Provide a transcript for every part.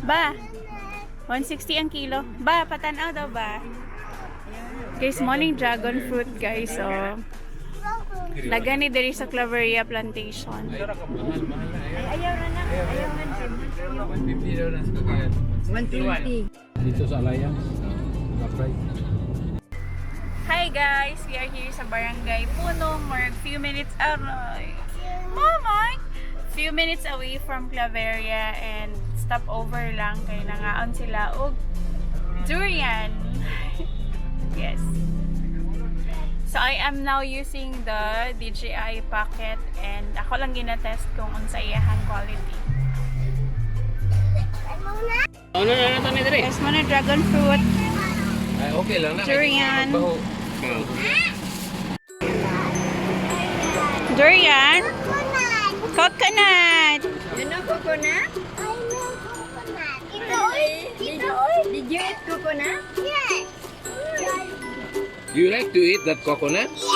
Ba, 160 ang kilo. Ba, patanaw daw ba? Guys, morning dragon fruit guys. So, laga ni diri sa Claveria plantation. Ay, ayaw na na. Ayaw na din. 150 daw na sa kakayan. 120. Dito sa Alliance. Hi guys, we are here sa Barangay Punong. We're a few minutes few minutes away from Claveria and stop over lang kay nangaon sila og durian. Yes. So I am now using the DJI Pocket and ako lang gina-test kung unsa iyahang quality. Ano na nato ni dire? Yes, man dragon fruit. Ay, okay lang na. Durian. Durian. Coconut. You know coconut? I know coconut. Did you eat coconut? Yes. Do you like to eat that coconut? Yes.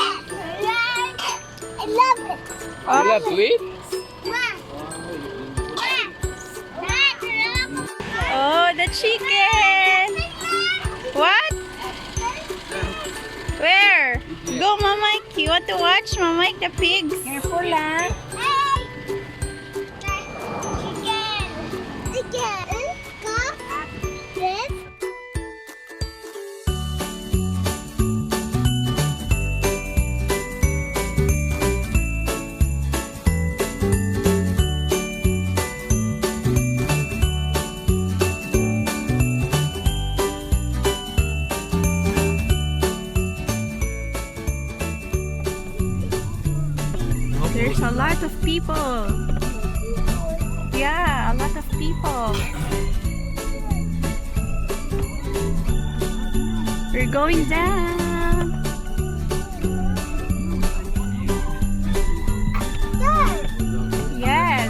I love it. You love to eat? Oh, the chicken. What? Where? Go, Mama. You want to watch, Mama, the pigs? Careful lang. There's a lot of people. Yeah, a lot of people. We're going down. Yes.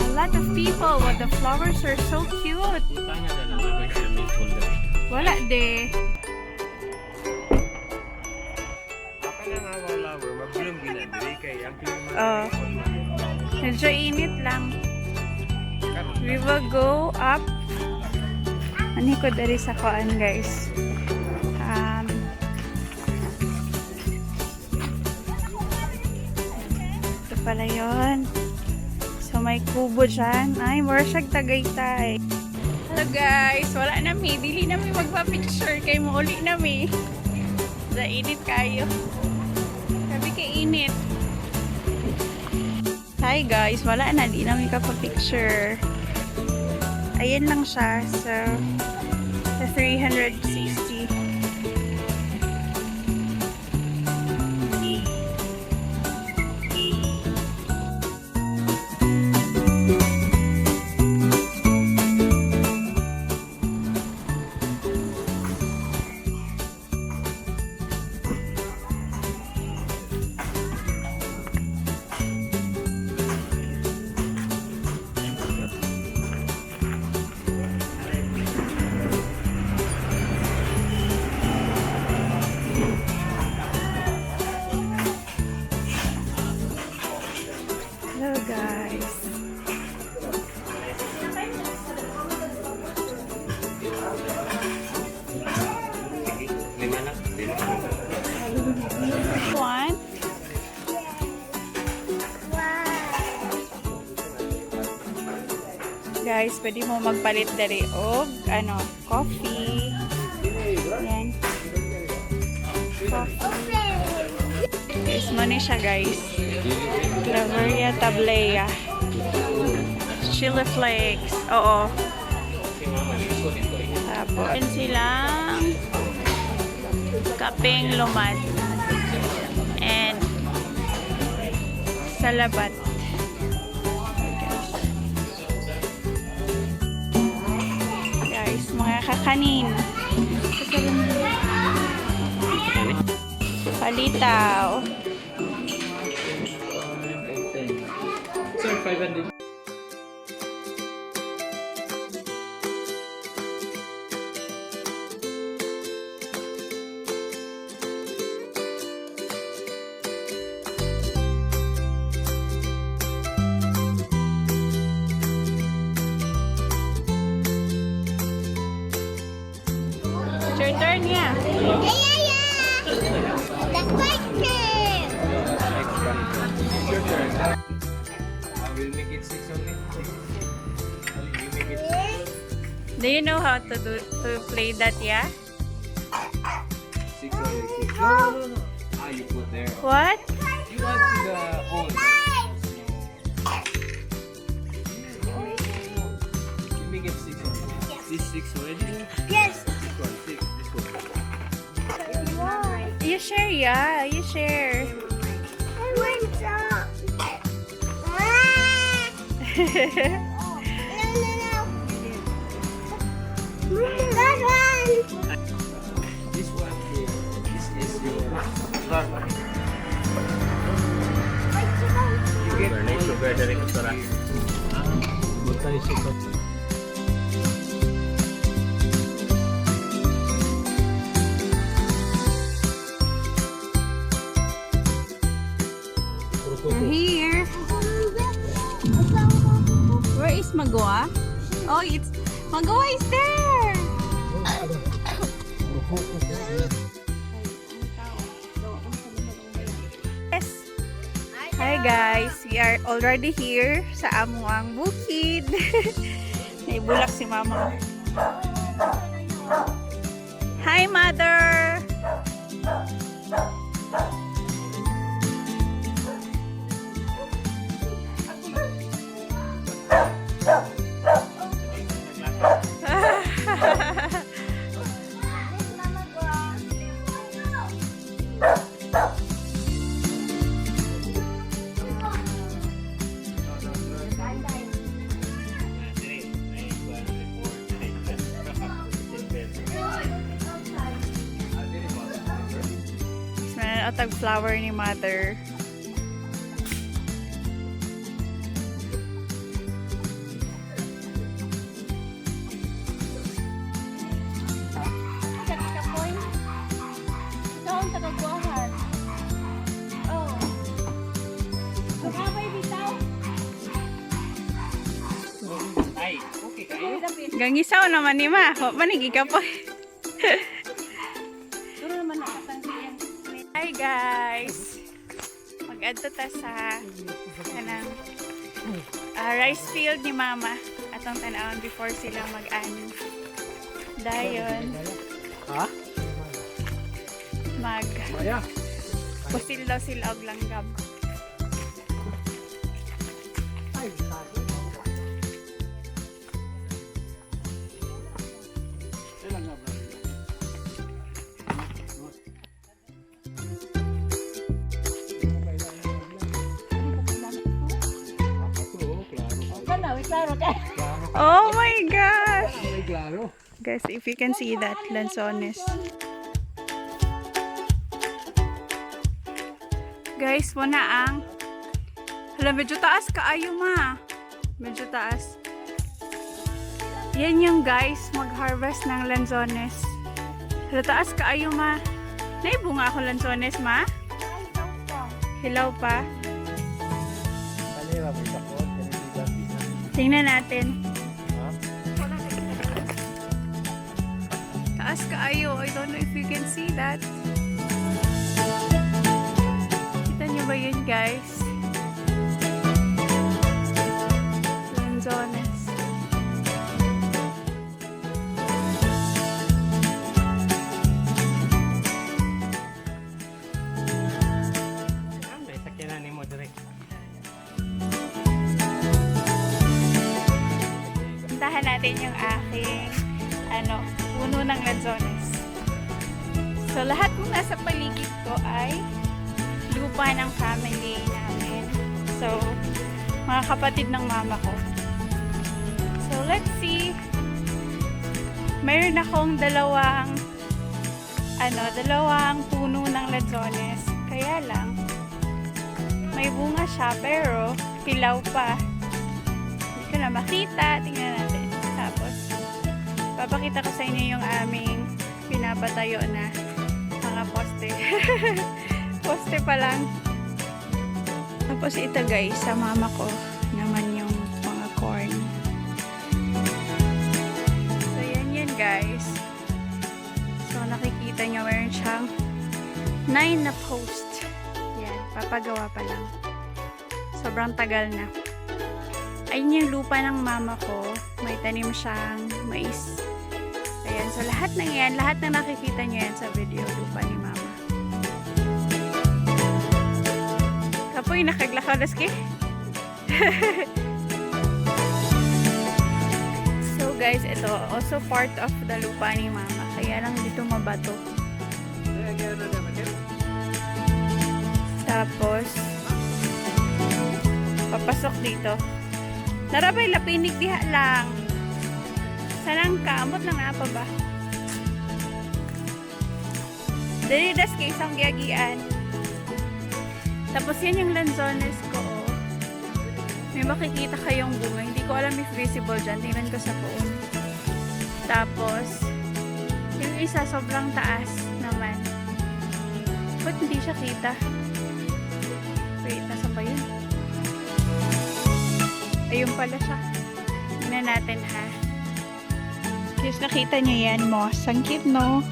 A lot of people. But the flowers are so cute. Wala de. Oh. Medyo init lang. We will go up. Ani ko dari sa koan, guys. Ito pala yun. So may kubo dyan. Ay, more siyag Tagaytay. Hello guys, wala na mi. Dili na mi magpa-picture. Kay mo uli na mi. Sa init kayo. Sabi kay init. Hi guys, wala na, di namin kapag-picture. Ayan lang siya sa 360. Hello guys. One. Guys, pwede mo magpalit dari og coffee. Yan. Coffee. Guys, money siya guys. Claveria tablea. Chili flakes. Oo. Tapos, meron silang kapeng lumad. And salabat. Guys, mga kakanin. Palitaw. Sir, 500. It's your turn, yeah. That's my turn. Your turn. I will make it 6 only. You make it Do you know how to play that, yeah? 6 only. 6. No. Ah, you put there. What? You want the old. You make it 6 only. This 6 already? Yes. This one, 6. This one. You share, yeah. You share. I want some. No. That one. This one here. This is your start. You get sugar dari restoran. Botol sugar. I'm here. Where is Magoa? Oh, it's Magoa is there. Yes. Hi guys, we are already here sa amuang bukid. Naibulak si mama. Hi mother. Atag flower ni mother. Ay, okay kayo. Gangisaw naman ni ma. Manigi ka po. Hi guys! Mag-adto ta sa kanang rice field ni mama. Atong tanawon before sila mag-ani. Dayon. Ha? Maya. Pusil daw sila og langgam. Oh my gosh! Guys, if you can see that, lanzones. Guys, muna ang hala, medyo taas kaayo ma. Medyo taas. Yan yung guys, mag-harvest ng lanzones. Hala, taas kaayo ma. Naibunga ako lanzones ma? Hilaw pa. Tingnan natin. Taas kaayo. I don't know if you can see that. Kita nyo ba yun guys? Lanzones. puntahan natin yung aking puno ng lanzones. So lahat ng nasa paligid ko ay lupa ng family namin. So mga kapatid ng mama ko. So let's see. Mayroon akong dalawang puno ng lanzones. Kaya lang may bunga siya pero hilaw pa. Hindi ko na makita. Tingnan natin. Tapos papakita ko sa inyo yung aming pinapatayo na mga poste. Poste pa lang. Tapos ito guys, sa mama ko naman yung mga corn. So yan guys. So nakikita nyo meron siyang 9 na post. Yan, papagawa pa lang. Sobrang tagal na. Ayun yung lupa ng mama ko. May tanim siyang mais. Ayan, so lahat ng yan, lahat na nakikita nyo yan sa video, lupa ni mama. Kapoy, nakaglakadas ki? So guys, ito also part of the lupa ni mama. Kaya lang dito mabato. Tapos papasok dito. Narabay lapinig diha lang. Sanang kamot lang na pa ba? Dali das kay isang giagian. Tapos yan yung lanzones ko. Oh. May makikita kayong bunga. Hindi ko alam if visible dyan. Tingnan ko sa phone. Tapos yung isa sobrang taas naman. Ba't hindi siya kita? Wait, nasa ba yun? Ayun pala siya. Tingnan natin ha. Yes, nakita nyo yan mo. Sangkit no?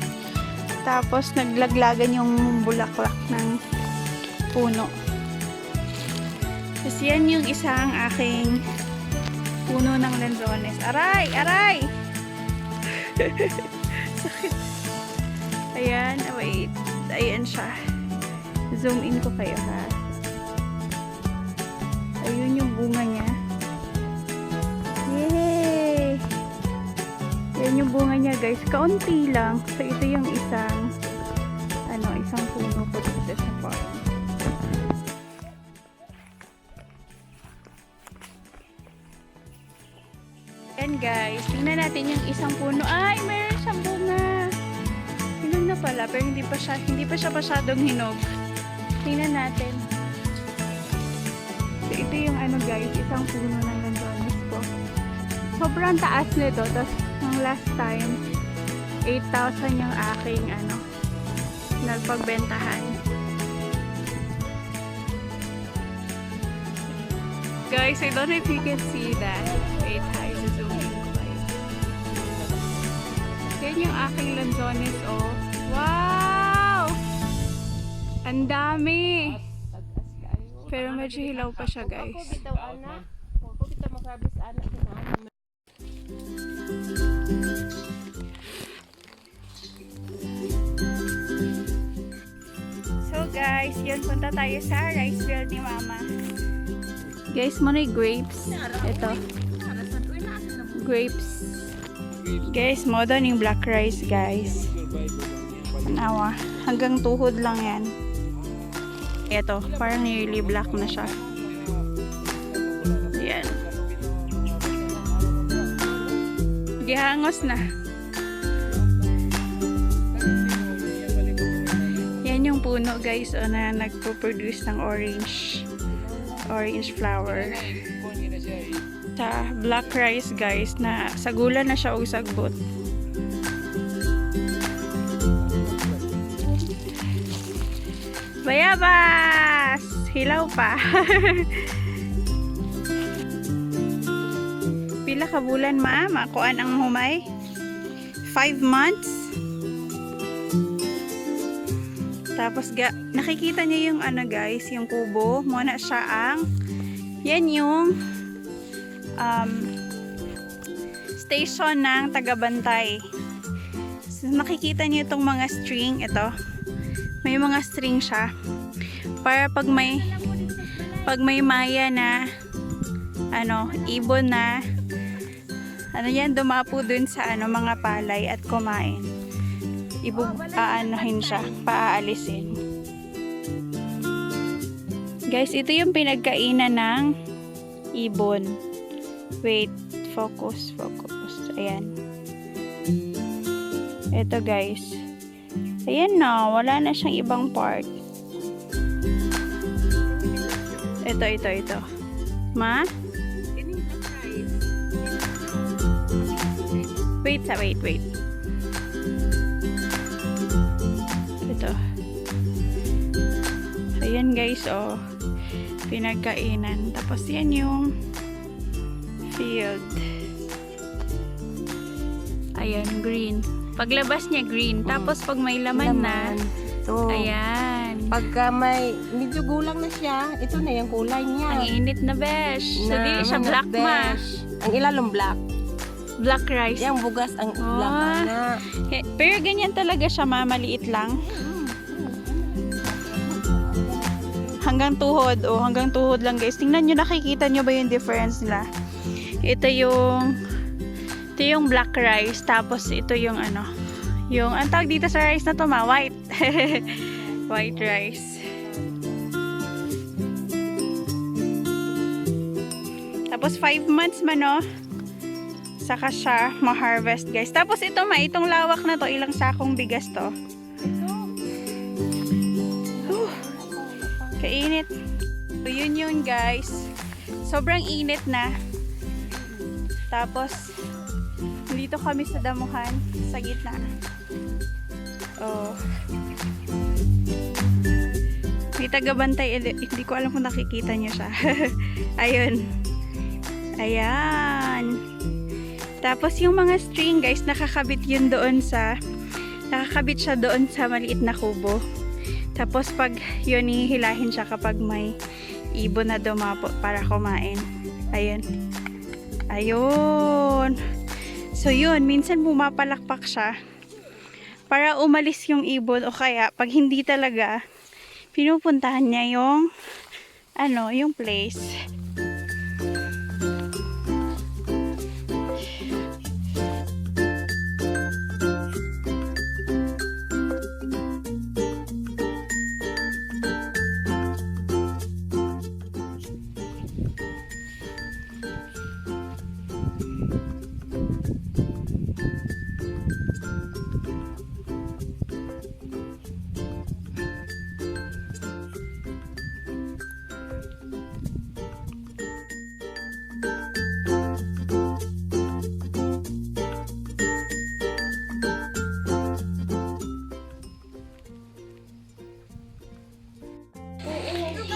Tapos naglaglagan yung bulaklak ng puno. Tapos yan yung isang aking puno ng lanzones. Aray! Aray! Sakit. Ayan. Wait. Ayan siya. Zoom in ko kayo ha. Ayun yung bunga niya. Yay! Yan yung bunga niya guys. Kaunti lang. So ito yung isang puno ko dito sa farm. Yan guys. Tingnan natin yung isang puno. Ay! Meron siyang bunga. Hinog na pala. Pero hindi pa siya masyadong hinog. Tingnan natin. So ito yung guys. Isang puno ng lanzones ko. Sobrang taas nito. Tapos ng last time 8,000 yung aking nagpagbentahan. Guys, I don't know if you can see that. Wait, hi, zoom in ko kayo. Yan yung aking lanzones, oh. Wow! Ang dami! Pero medyo hilaw pa siya, guys. So guys, yun, punta tayo sa rice field ni mama. Guys, muna yung grapes. Ito. Grapes. Guys, mo doon yung black rice, guys. Anawa. Hanggang tuhod lang yan. Ito, parang nearly black na siya. Yan. Gihangos na. Yan yung puno guys na nagpo-produce ng orange flower. Sa black rice guys na sagula na siya o sagbot. Bayabas! Hilaw pa. Pila ka bulan makuan ang humay? 5 months. Tapos nakikita niyo yung guys, yung kubo. Muna siya ang yan yung station ng tagabantay. So, makikita niyo itong mga string. Ito. May mga string siya. Para pag may maya na ibon na ano yan, dumapo dun sa ano, mga palay at kumain. Aanohin siya, paaalisin. Guys, ito yung pinagkainan ng ibon. Wait, focus. Ayan. Ito guys. Ayan na, wala na siyang ibang part. Ito. Ma? Wait. Ito. Ayan guys, oh. Pinagkainan. Tapos yan yung field. Ayan, green. Paglabas niya, green. Tapos pag may laman na, ito. ayan. Pagka may medyo gulang na siya, ito na yung kulay niya. Ang init na besh. So, di siya black ma. Ang ilalong black. Black rice. Yung bugas ang black na. Pero ganyan talaga siya, maliit lang. Hanggang tuhod. Oh, hanggang tuhod lang guys. Tingnan nyo, nakikita nyo ba yung difference nila? Ito yung black rice. Tapos ito yung ano. Yung, ang tawag dito sa rice na to ma? White. White rice. Tapos 5 months man no. Saka siya ma-harvest guys. Tapos ito itong lawak na to. Ilang sakong bigas to? Kainit. So, yun guys. Sobrang init na. Tapos, dito kami sa damuhan. Sa gitna. Oh. May tagabantay. Hindi ko alam kung nakikita niyo siya. Ayun. Ayan. Tapos, yung mga string guys, nakakabit siya doon sa maliit na kubo. Tapos pag yun, hihilahin siya kapag may ibon na dumapo para kumain. Ayun. So yun, minsan pumapalakpak siya para umalis yung ibon o kaya pag hindi talaga, pinupuntahan niya yung yung place.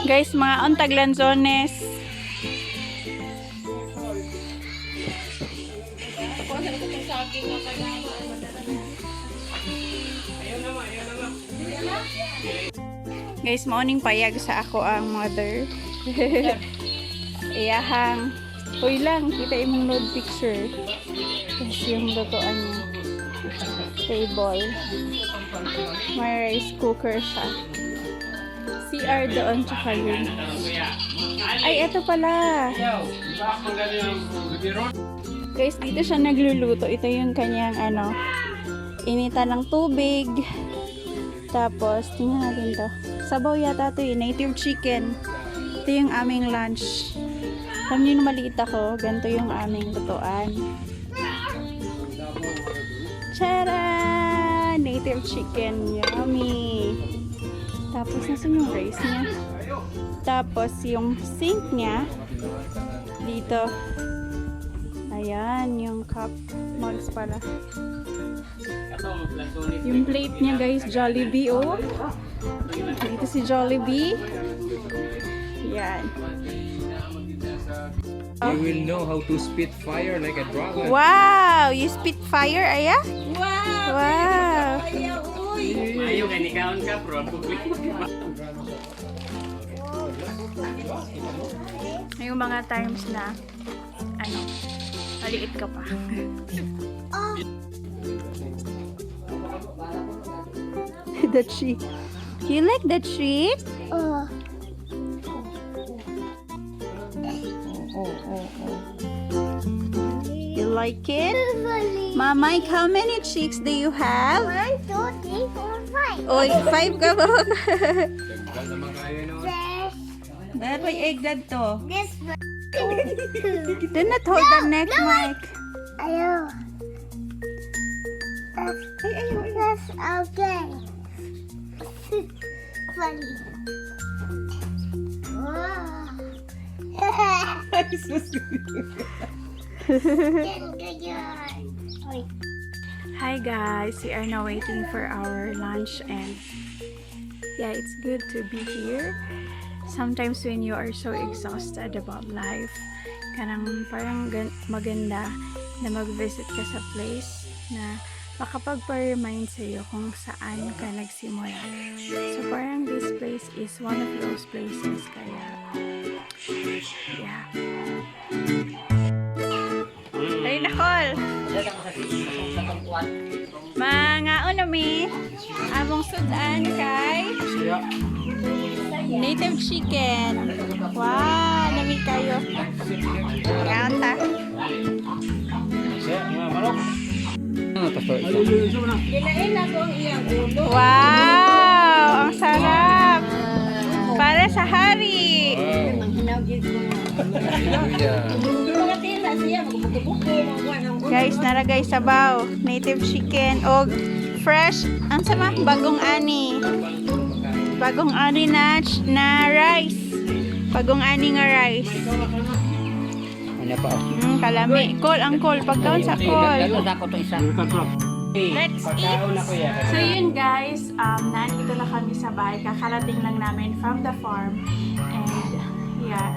Guys, mga ontaglanzones. Guys, morning payag sa ako ang mother. Iyahang. Uy lang, kita imong load picture. Tapos yung lutoan niya. Table. May rice cooker siya. CR doon, tsaka yun. Ay, eto pala. Guys, dito siya nagluluto. Ito yung kanyang, inita ng tubig. Tapos, tingnan natin to. Sabaw yata to yung native chicken. Ito yung aming lunch. Alam niyo, maliit ako. Ganito yung aming lutoan. Tara! Native chicken. Yummy! Tapos, nasan yung rice niya? Tapos, yung sink niya, dito. Ayan, yung cup. Mugs pala. Yung plate niya, guys, Jollibee, oh. Dito si Jollibee. Yan. You will know how to spit fire like a dragon. Wow! You spit fire, Aya? Wow! Wow! Ayaw ka, nikaon ka, bro. Yung mga times na, maliit ka pa. The tree. You like the tree? You like it? Really. Mike, how many chicks do you have? 1, 2, 3, 4, 5. Oy, 5 ka ba? Dagdag naman kayo no. There's Dahil may egg dad to. this one. Do not hold the neck, Mike. Ayaw. That's okay. Funny. Wow. Hi guys, we are now waiting for our lunch and yeah, it's good to be here. Sometimes when you are so exhausted about life, parang maganda na mag-visit ka sa place na makapagpa-remind sa'yo kung saan ka nagsimula. So parang this place is one of those places, kaya yeah. Ay, Nicole! Mga unami, among sudan kay native chicken. Wow, nami kayo. Kanta. Wow, ang sarap. Para sa hari. Guys, naragay sabaw, native chicken o fresh, ang sama, bagong ani na rice. Bagong ani nga rice. Ano pa? Kalami. Ang call. Pagkaon sa call. Let's eat. So yun guys, nandito na kami sa bahay. Kakarating lang namin from the farm. And yeah,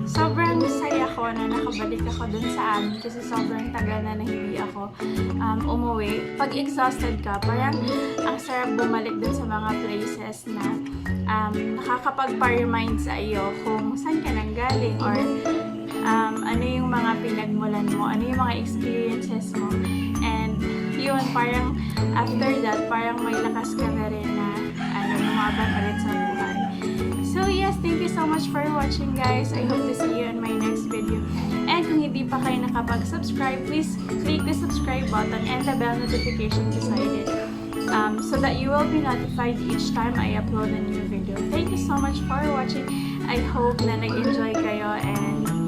sobrang saya ko na nakabalik ako dun sa amin kasi sobrang tagal na hindi ako umuwi. Pag exhausted ka, parang ang sarap bumalik dun sa mga places na nakakapagpa-remind sa iyo kung saan ka nang galing or ano yung mga pinagmulan mo, ano yung mga experiences mo. And yun, parang after that, parang may lakas ka na rin na lumaban ulit sa buhay. So yes, thank you so much for watching guys. I hope to see you in my next video. And kung hindi pa kayo nakapag-subscribe, please click the subscribe button and the bell notification beside it. So that you will be notified each time I upload a new video. Thank you so much for watching. I hope na nag-enjoy kayo and